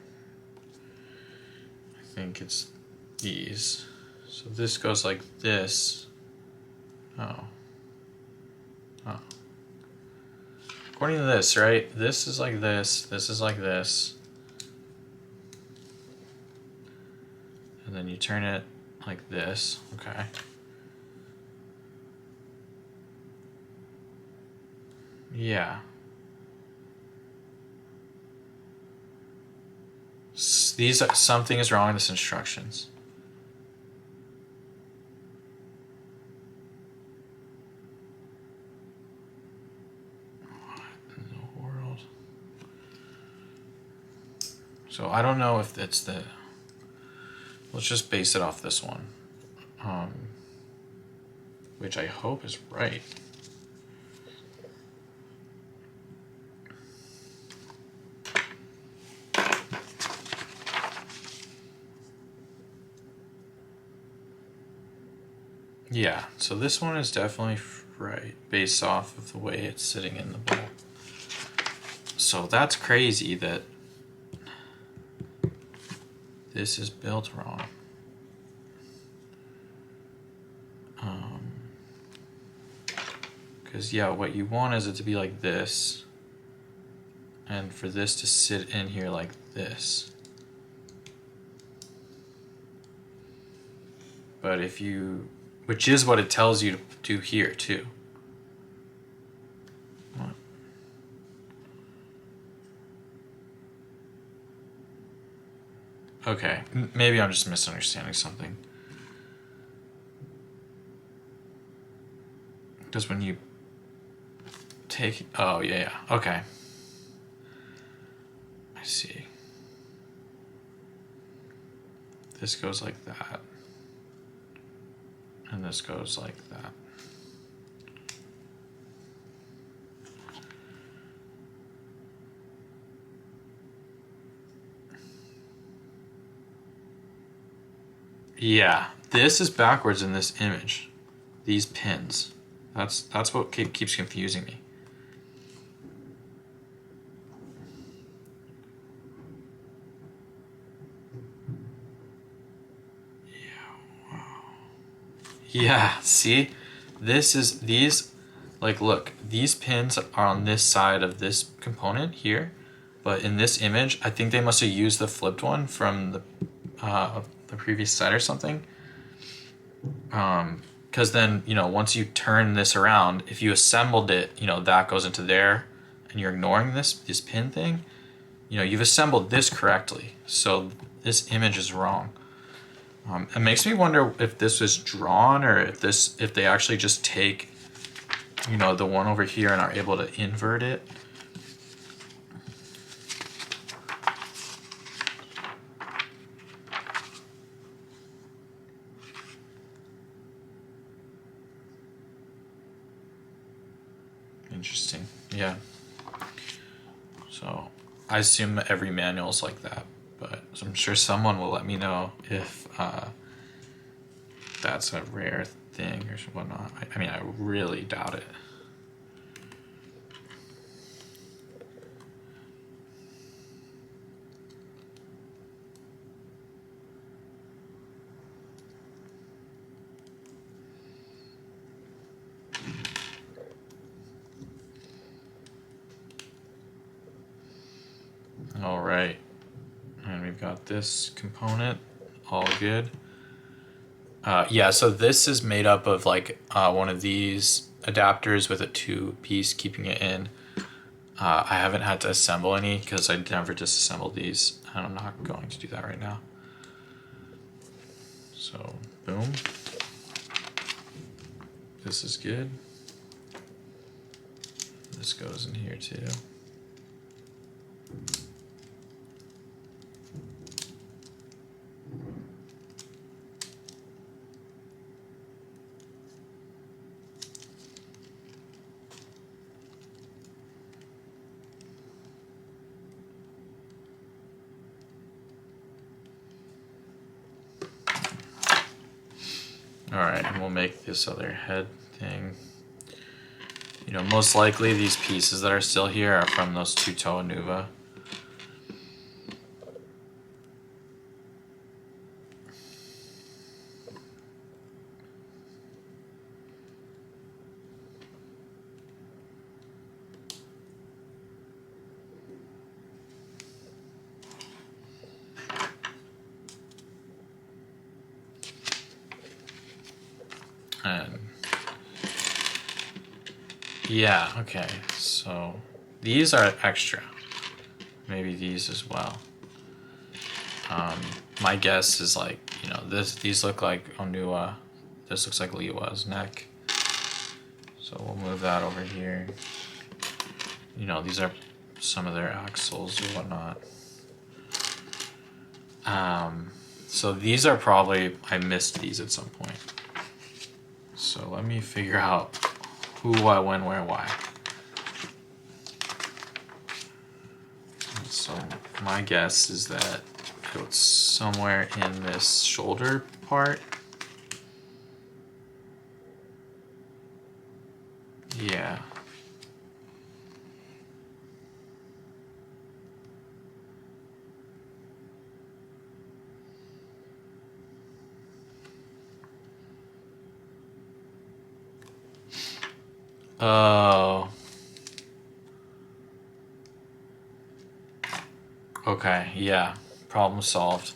I think it's these. So this goes like this. Oh, Oh. According to this, right? This is like this. This is like this. And then you turn it like this. Okay. Yeah. Something is wrong with this instructions. What in the world? So I don't know if it's the. Let's just base it off this one, which I hope is right. Yeah, so this one is definitely right, based off of the way it's sitting in the bowl. So that's crazy that this is built wrong. Because, yeah, what you want is it to be like this, and for this to sit in here like this. But if you, which is what it tells you to do here too. What? Okay, maybe I'm just misunderstanding something. Because when you take, oh yeah, okay. I see. This goes like that. And this goes like that. Yeah, this is backwards in this image. These pins. That's what keeps confusing me. Yeah, wow. Yeah, see? These, like, look, these pins are on this side of this component here, but in this image, I think they must have used the flipped one from the previous side or something. Because then, you know, once you turn this around, if you assembled it, you know, that goes into there, and you're ignoring this pin thing, you know, you've assembled this correctly. So this image is wrong. It makes me wonder if this was drawn or if they actually just take, you know, the one over here and are able to invert it. Interesting. Yeah. So I assume every manual is like that, but I'm sure someone will let me know if that's a rare thing or whatnot. I mean, I really doubt it. All right, and we've got this component, all good. Yeah, so this is made up of like one of these adapters with a 2-piece keeping it in. I haven't had to assemble any because I never disassembled these, and I'm not going to do that right now. So, boom. This is good. This goes in here too. All right, and we'll make this other head thing. You know, most likely these pieces that are still here are from those two Toa Nuva. And yeah, okay, so these are extra. Maybe these as well. My guess is like, you know, these look like Onua. This looks like Liwa's neck. So we'll move that over here. You know, these are some of their axles or whatnot. So these are probably, I missed these at some point. So let me figure out who, what, when, where, why. So my guess is that it's somewhere in this shoulder part. Yeah. Oh. Okay, yeah. Problem solved.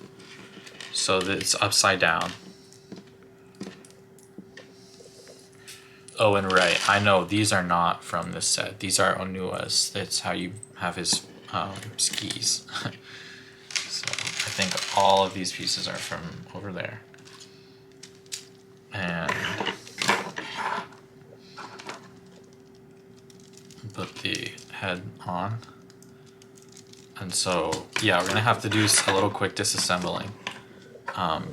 So it's upside down. Oh, and right, I know these are not from this set. These are Onua's. That's how you have his skis. So I think all of these pieces are from over there. And put the head on. And so, yeah, we're gonna have to do a little quick disassembling.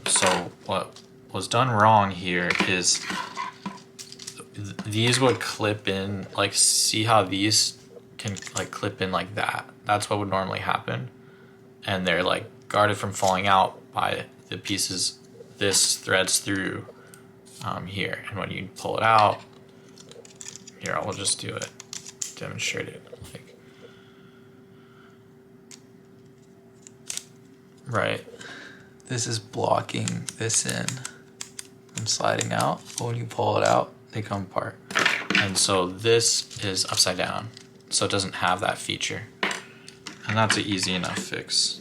So what was done wrong here is these would clip in, like, see how these can like clip in like that? That's what would normally happen. And they're like guarded from falling out by the pieces this threads through here. And when you pull it out, here, I'll just do it, demonstrate it. Like, right, this is blocking this in from sliding out, but when you pull it out, they come apart. And so this is upside down, so it doesn't have that feature. And that's an easy enough fix.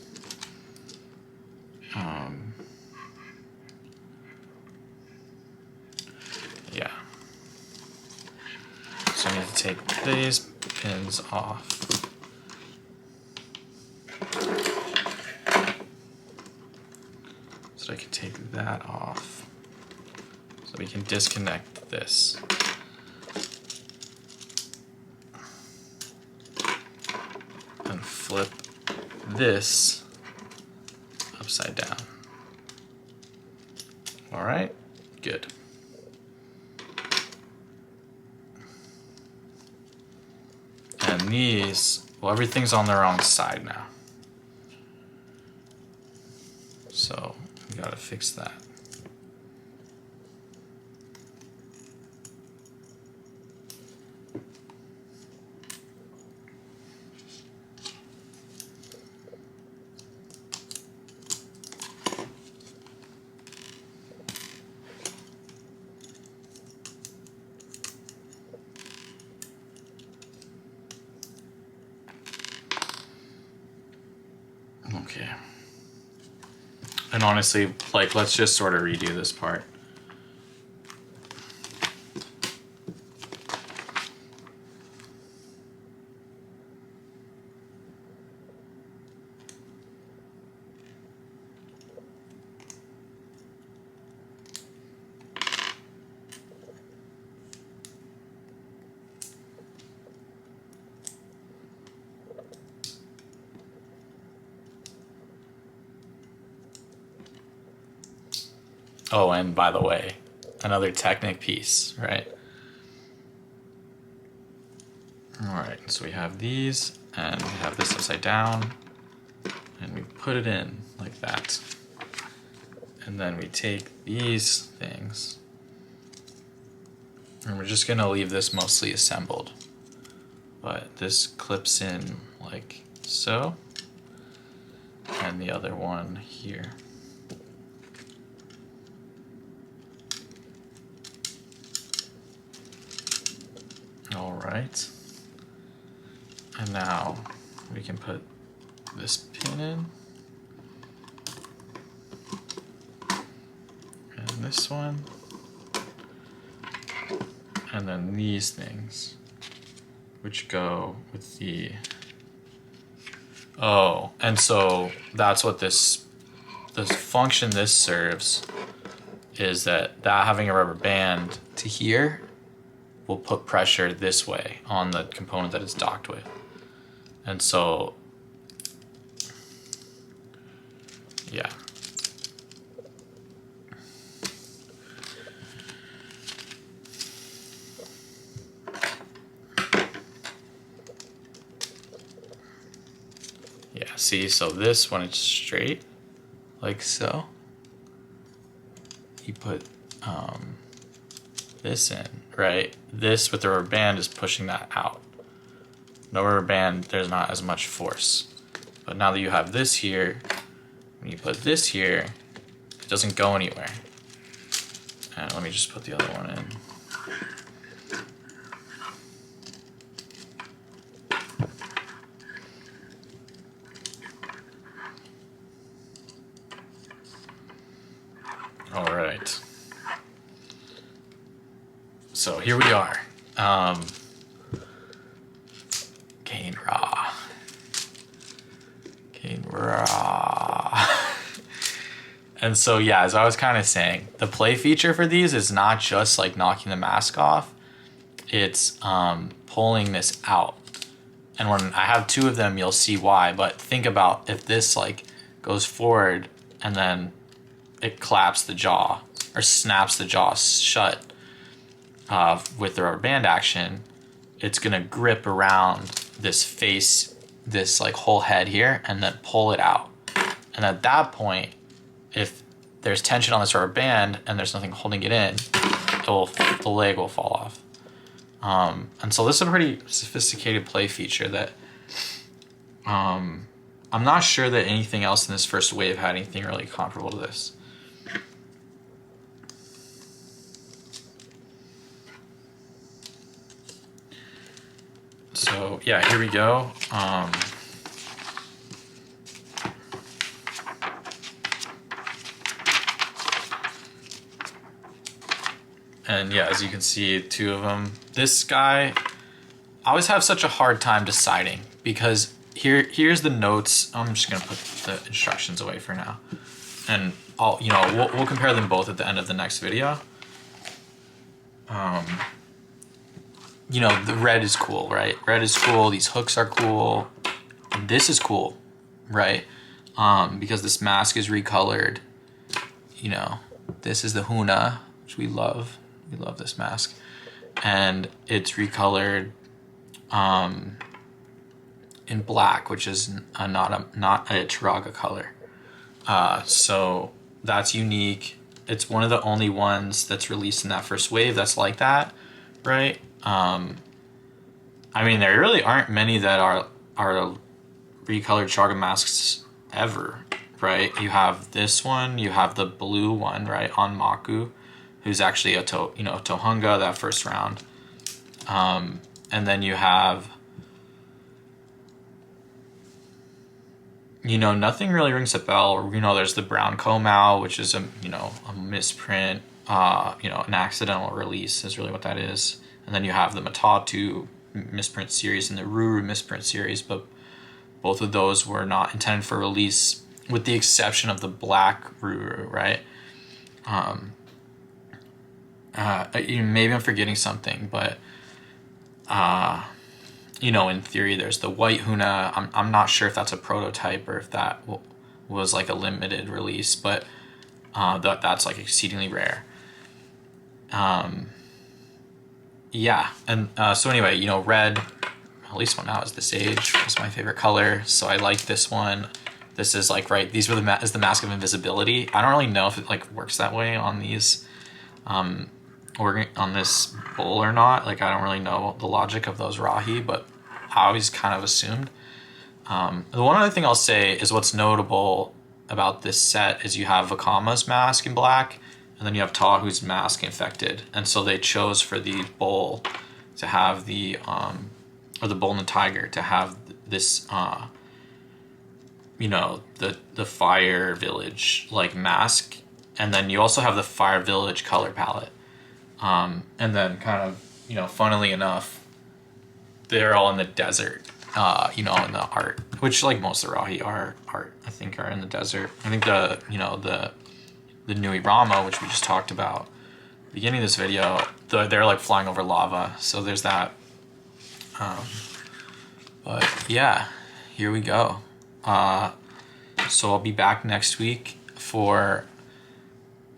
Yeah. So I need to take these pins off. So I can take that off. So we can disconnect this. And flip this upside down. All right, good. And these, well, everything's on the wrong side now. So we gotta fix that. Okay. And honestly, like, let's just sort of redo this part. Oh, and by the way, another Technic piece, right? All right, so we have these, and we have this upside down, and we put it in like that. And then we take these things, and we're just gonna leave this mostly assembled. But this clips in like so, and the other one here. All right. And now we can put this pin in. And this one. and then these things, which go with the, oh, and so that's what this function this serves, is that having a rubber band to here will put pressure this way on the component that it's docked with. And so, yeah. Yeah, see, so this, when it's straight, like so, you put this in, right? This with the rubber band is pushing that out. No rubber band, there's not as much force. But now that you have this here, when you put this here, it doesn't go anywhere. And let me just put the other one in. All right. So here we are. Kane-Ra. Kane-Ra. And so, yeah, as I was kind of saying, the play feature for these is not just like knocking the mask off. It's pulling this out. And when I have two of them, you'll see why. But think about if this like goes forward and then it claps the jaw or snaps the jaw shut with the rubber band action, it's gonna grip around this face, this like whole head here, and then pull it out. And at that point, if there's tension on this rubber band and there's nothing holding it in, the leg will fall off. And so this is a pretty sophisticated play feature that I'm not sure that anything else in this first wave had anything really comparable to this. So yeah, here we go. And yeah, as you can see, two of them. This guy, I always have such a hard time deciding because here's the notes. I'm just gonna put the instructions away for now, and we'll compare them both at the end of the next video. The red is cool, right? Red is cool. These hooks are cool. This is cool, right? Because this mask is recolored. This is the Huna, which we love. We love this mask, and it's recolored in black, which is not a Turaga color. So that's unique. It's one of the only ones that's released in that first wave that's like that, right? I mean, there really aren't many that are recolored Turaga masks ever, right? You have this one, you have the blue one, right, on Maku, who's actually a Tohunga that first round. And then you have, nothing really rings a bell. There's the brown Komao, which is a misprint, an accidental release is really what that is. And then you have the Matatu misprint series and the Ruru misprint series, but both of those were not intended for release, with the exception of the black Ruru, right? Maybe I'm forgetting something, but in theory, there's the white Huna. I'm not sure if that's a prototype or if that was like a limited release, but that's like exceedingly rare. Yeah, and so anyway, red, at least one now, is the Sage. It's my favorite color, so I like this one. This is like, right, these were is the Mask of Invisibility. I don't really know if it like works that way on these, or on this bowl or not. Like, I don't really know the logic of those Rahi, but I always kind of assumed. The one other thing I'll say is what's notable about this set is you have Vakama's mask in black, and then you have Tahu's mask infected. And so they chose for the bowl to have the, or the bull and the tiger to have this, the Fire Village like mask. And then you also have the Fire Village color palette. And then kind of, funnily enough, they're all in the desert, in the art, which like most of the Rahi are I think are in the desert. I think the Nui Rama, which we just talked about at the beginning of this video, they're like flying over lava. So there's that. But yeah, here we go. So I'll be back next week for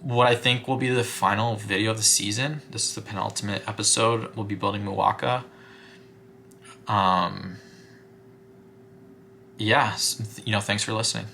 what I think will be the final video of the season. This is the penultimate episode. We'll be building Muwaka. Yeah, thanks for listening.